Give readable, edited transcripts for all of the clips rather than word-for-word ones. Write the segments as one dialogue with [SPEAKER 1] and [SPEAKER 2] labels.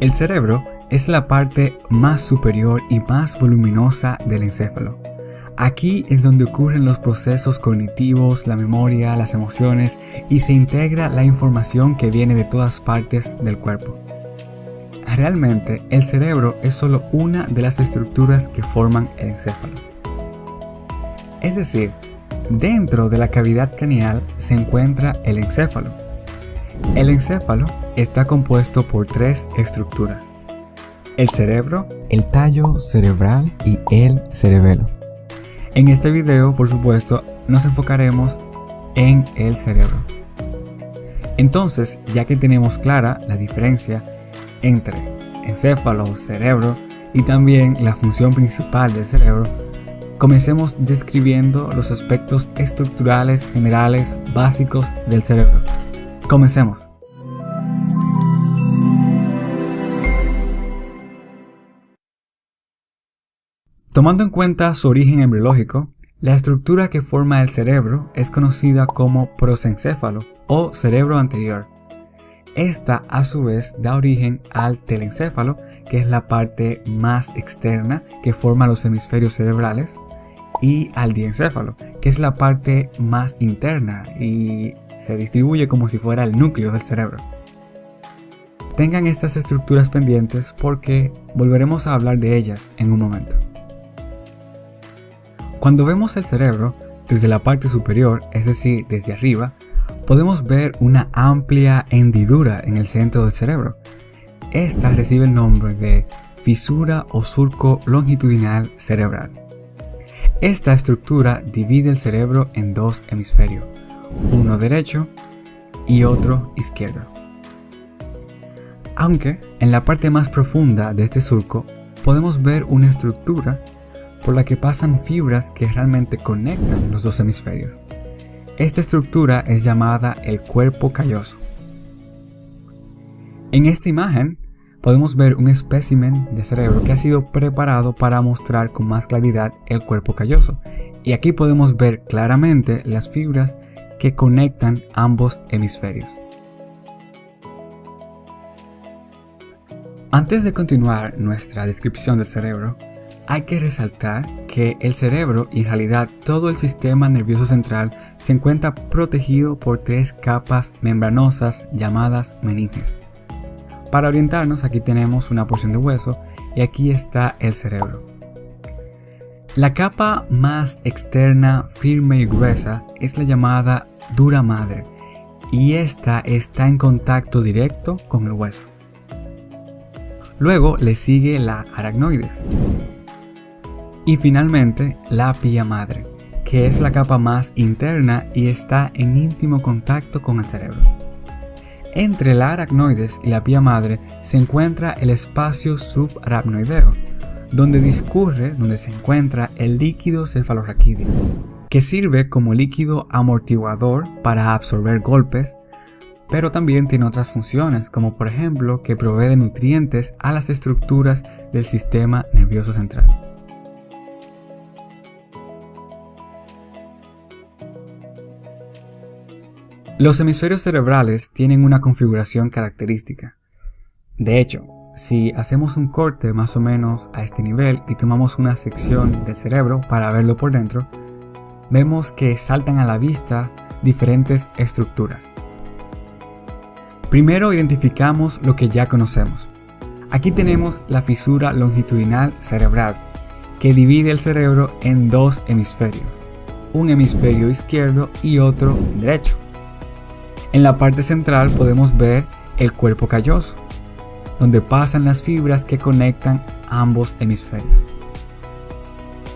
[SPEAKER 1] El cerebro es la parte más superior y más voluminosa del encéfalo. Aquí es donde ocurren los procesos cognitivos, la memoria, las emociones y se integra la información que viene de todas partes del cuerpo. Realmente, el cerebro es solo una de las estructuras que forman el encéfalo. Es decir, dentro de la cavidad craneal se encuentra el encéfalo. El encéfalo está compuesto por tres estructuras: el cerebro, el tallo cerebral y el cerebelo. En este video, por supuesto, nos enfocaremos en el cerebro. Entonces, ya que tenemos clara la diferencia entre encéfalo, cerebro y también la función principal del cerebro, comencemos describiendo los aspectos estructurales generales básicos del cerebro. Comencemos. Tomando en cuenta su origen embriológico, la estructura que forma el cerebro es conocida como prosencéfalo o cerebro anterior. Esta, a su vez, da origen al telencéfalo, que es la parte más externa que forma los hemisferios cerebrales, y al diencéfalo, que es la parte más interna y se distribuye como si fuera el núcleo del cerebro. Tengan estas estructuras pendientes porque volveremos a hablar de ellas en un momento. Cuando vemos el cerebro desde la parte superior, es decir, desde arriba, podemos ver una amplia hendidura en el centro del cerebro. Esta recibe el nombre de fisura o surco longitudinal cerebral. Esta estructura divide el cerebro en dos hemisferios, uno derecho y otro izquierdo. Aunque en la parte más profunda de este surco podemos ver una estructura por la que pasan fibras que realmente conectan los dos hemisferios. Esta estructura es llamada el cuerpo calloso. En esta imagen podemos ver un espécimen de cerebro que ha sido preparado para mostrar con más claridad el cuerpo calloso. Y aquí podemos ver claramente las fibras que conectan ambos hemisferios. Antes de continuar nuestra descripción del cerebro, hay que resaltar que el cerebro y en realidad todo el sistema nervioso central se encuentra protegido por tres capas membranosas llamadas meninges. Para orientarnos, aquí tenemos una porción de hueso y aquí está el cerebro. La capa más externa, firme y gruesa es la llamada dura madre y esta está en contacto directo con el hueso. Luego le sigue la aracnoides. Y finalmente la pía madre, que es la capa más interna y está en íntimo contacto con el cerebro. Entre la aracnoides y la pía madre se encuentra el espacio subaracnoideo, donde se encuentra el líquido cefalorraquídeo, que sirve como líquido amortiguador para absorber golpes, pero también tiene otras funciones, como por ejemplo que provee de nutrientes a las estructuras del sistema nervioso central. Los hemisferios cerebrales tienen una configuración característica. De hecho, si hacemos un corte más o menos a este nivel y tomamos una sección del cerebro para verlo por dentro, vemos que saltan a la vista diferentes estructuras. Primero identificamos lo que ya conocemos. Aquí tenemos la fisura longitudinal cerebral, que divide el cerebro en dos hemisferios, un hemisferio izquierdo y otro derecho. En la parte central podemos ver el cuerpo calloso, donde pasan las fibras que conectan ambos hemisferios.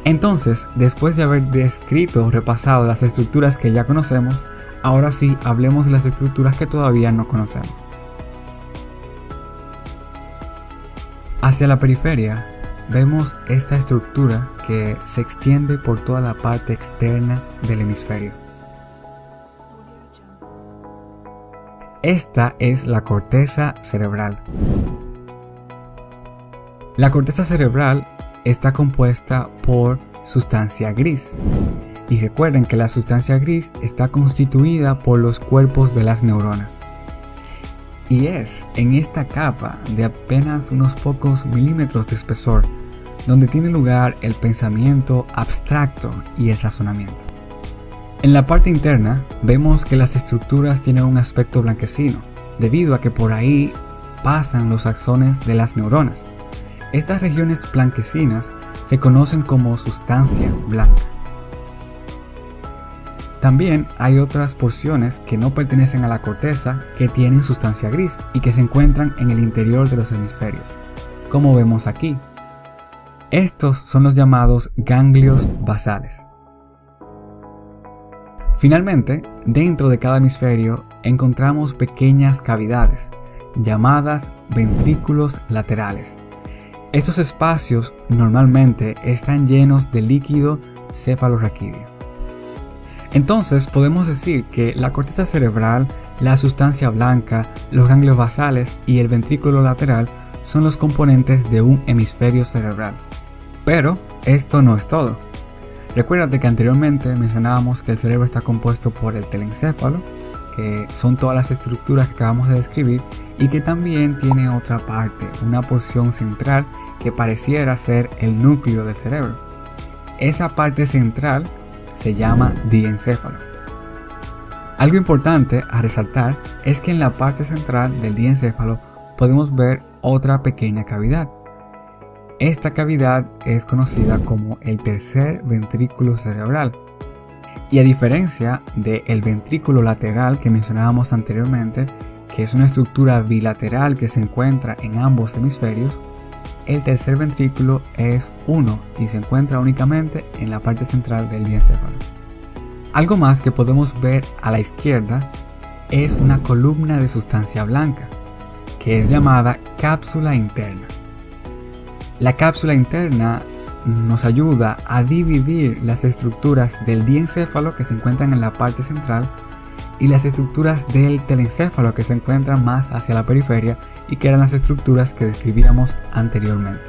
[SPEAKER 1] Entonces, después de haber descrito o repasado las estructuras que ya conocemos, ahora sí hablemos de las estructuras que todavía no conocemos. Hacia la periferia vemos esta estructura que se extiende por toda la parte externa del hemisferio. Esta es la corteza cerebral. La corteza cerebral está compuesta por sustancia gris. Y recuerden que la sustancia gris está constituida por los cuerpos de las neuronas. Y es en esta capa de apenas unos pocos milímetros de espesor donde tiene lugar el pensamiento abstracto y el razonamiento. En la parte interna vemos que las estructuras tienen un aspecto blanquecino, debido a que por ahí pasan los axones de las neuronas. Estas regiones blanquecinas se conocen como sustancia blanca. También hay otras porciones que no pertenecen a la corteza que tienen sustancia gris y que se encuentran en el interior de los hemisferios, como vemos aquí. Estos son los llamados ganglios basales. Finalmente, dentro de cada hemisferio encontramos pequeñas cavidades, llamadas ventrículos laterales. Estos espacios normalmente están llenos de líquido cefalorraquídeo. Entonces podemos decir que la corteza cerebral, la sustancia blanca, los ganglios basales y el ventrículo lateral son los componentes de un hemisferio cerebral. Pero esto no es todo. Recuérdate que anteriormente mencionábamos que el cerebro está compuesto por el telencéfalo, que son todas las estructuras que acabamos de describir, y que también tiene otra parte, una porción central que pareciera ser el núcleo del cerebro. Esa parte central se llama diencéfalo. Algo importante a resaltar es que en la parte central del diencéfalo podemos ver otra pequeña cavidad. Esta cavidad es conocida como el tercer ventrículo cerebral. Y a diferencia del ventrículo lateral que mencionábamos anteriormente, que es una estructura bilateral que se encuentra en ambos hemisferios, el tercer ventrículo es uno y se encuentra únicamente en la parte central del diencéfalo. Algo más que podemos ver a la izquierda es una columna de sustancia blanca, que es llamada cápsula interna. La cápsula interna nos ayuda a dividir las estructuras del diencéfalo que se encuentran en la parte central y las estructuras del telencéfalo que se encuentran más hacia la periferia y que eran las estructuras que describíamos anteriormente.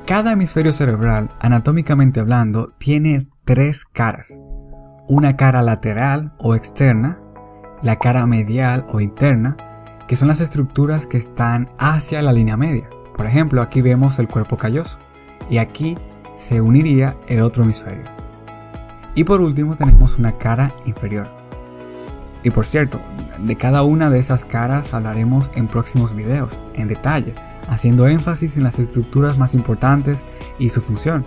[SPEAKER 1] Cada hemisferio cerebral, anatómicamente hablando, tiene tres caras. Una cara lateral o externa, la cara medial o interna, que son las estructuras que están hacia la línea media. Por ejemplo, aquí vemos el cuerpo calloso y aquí se uniría el otro hemisferio. Y por último tenemos una cara inferior. Y por cierto, de cada una de esas caras hablaremos en próximos videos, en detalle, haciendo énfasis en las estructuras más importantes y su función.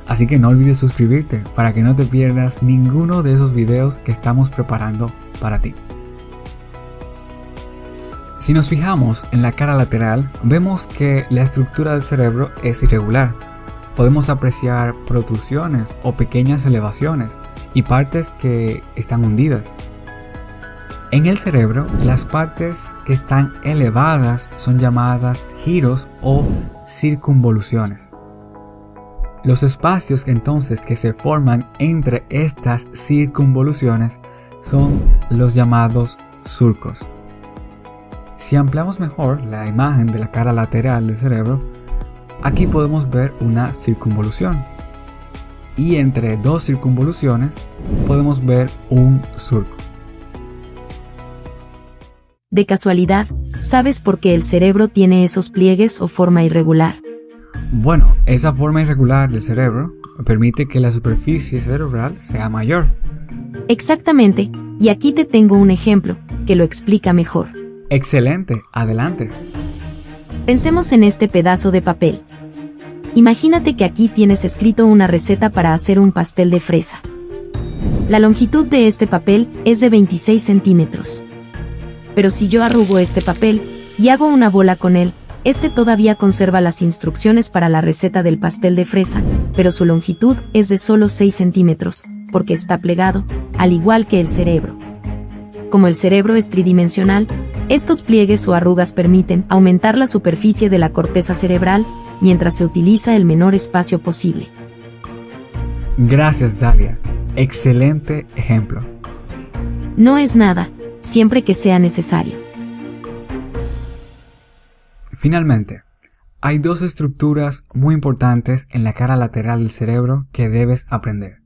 [SPEAKER 1] Así que no olvides suscribirte para que no te pierdas ninguno de esos videos que estamos preparando para ti. Si nos fijamos en la cara lateral, vemos que la estructura del cerebro es irregular. Podemos apreciar protrusiones o pequeñas elevaciones y partes que están hundidas. En el cerebro, las partes que están elevadas son llamadas giros o circunvoluciones. Los espacios entonces que se forman entre estas circunvoluciones son los llamados surcos. Si ampliamos mejor la imagen de la cara lateral del cerebro, aquí podemos ver una circunvolución. Y entre dos circunvoluciones podemos ver un surco.
[SPEAKER 2] De casualidad, ¿sabes por qué el cerebro tiene esos pliegues o forma irregular?
[SPEAKER 1] Bueno, esa forma irregular del cerebro permite que la superficie cerebral sea mayor.
[SPEAKER 2] Exactamente, y aquí te tengo un ejemplo que lo explica mejor.
[SPEAKER 1] Excelente, adelante.
[SPEAKER 2] Pensemos en este pedazo de papel. Imagínate que aquí tienes escrito una receta para hacer un pastel de fresa. La longitud de este papel es de 26 centímetros. Pero si yo arrugo este papel y hago una bola con él, este todavía conserva las instrucciones para la receta del pastel de fresa, pero su longitud es de solo 6 centímetros, porque está plegado, al igual que el cerebro. Como el cerebro es tridimensional, estos pliegues o arrugas permiten aumentar la superficie de la corteza cerebral, mientras se utiliza el menor espacio posible.
[SPEAKER 1] Gracias, Dalia. Excelente ejemplo.
[SPEAKER 2] No es nada, siempre que sea necesario.
[SPEAKER 1] Finalmente, hay dos estructuras muy importantes en la cara lateral del cerebro que debes aprender.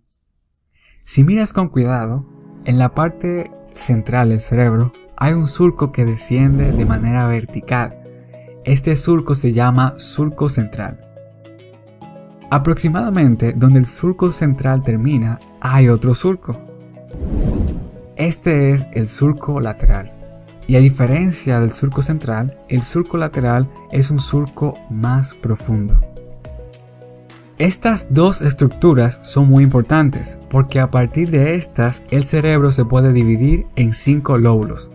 [SPEAKER 1] Si miras con cuidado, En la parte central del cerebro hay un surco que desciende de manera vertical. Este surco se llama surco central. Aproximadamente donde el surco central termina, hay otro surco. Este es el surco lateral. Y a diferencia del surco central, el surco lateral es un surco más profundo. Estas dos estructuras son muy importantes porque a partir de estas el cerebro se puede dividir en 5 lóbulos.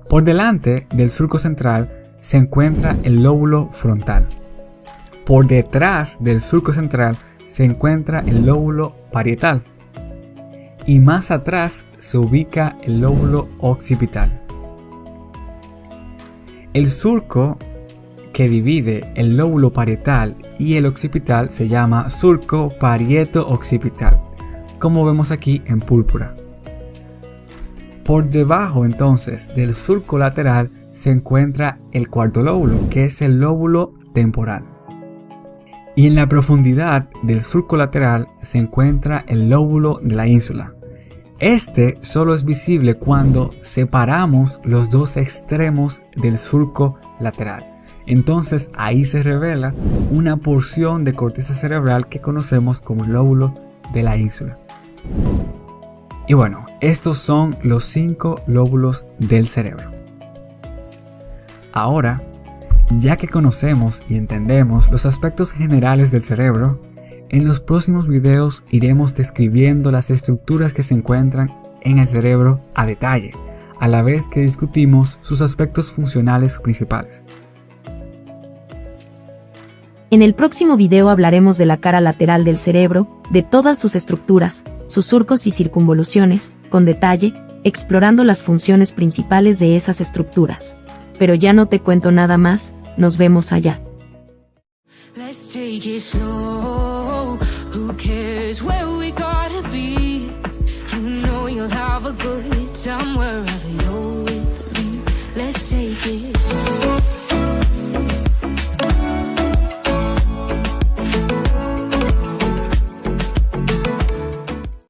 [SPEAKER 1] Por delante del surco central se encuentra el lóbulo frontal. Por detrás del surco central se encuentra el lóbulo parietal. Y más atrás se ubica el lóbulo occipital. El surco que divide el lóbulo parietal y el occipital se llama surco parieto-occipital, como vemos aquí en púrpura. Por debajo entonces del surco lateral se encuentra el cuarto lóbulo, que es el lóbulo temporal. Y en la profundidad del surco lateral se encuentra el lóbulo de la ínsula. Este solo es visible cuando separamos los dos extremos del surco lateral. Entonces ahí se revela una porción de corteza cerebral que conocemos como el lóbulo de la ínsula. Y bueno, estos son los 5 lóbulos del cerebro. Ahora, ya que conocemos y entendemos los aspectos generales del cerebro, en los próximos videos iremos describiendo las estructuras que se encuentran en el cerebro a detalle, a la vez que discutimos sus aspectos funcionales principales.
[SPEAKER 2] En el próximo video hablaremos de la cara lateral del cerebro, de todas sus estructuras, sus surcos y circunvoluciones, con detalle, explorando las funciones principales de esas estructuras. Pero ya no te cuento nada más, nos vemos allá.
[SPEAKER 3] Let's take it slow. Who cares where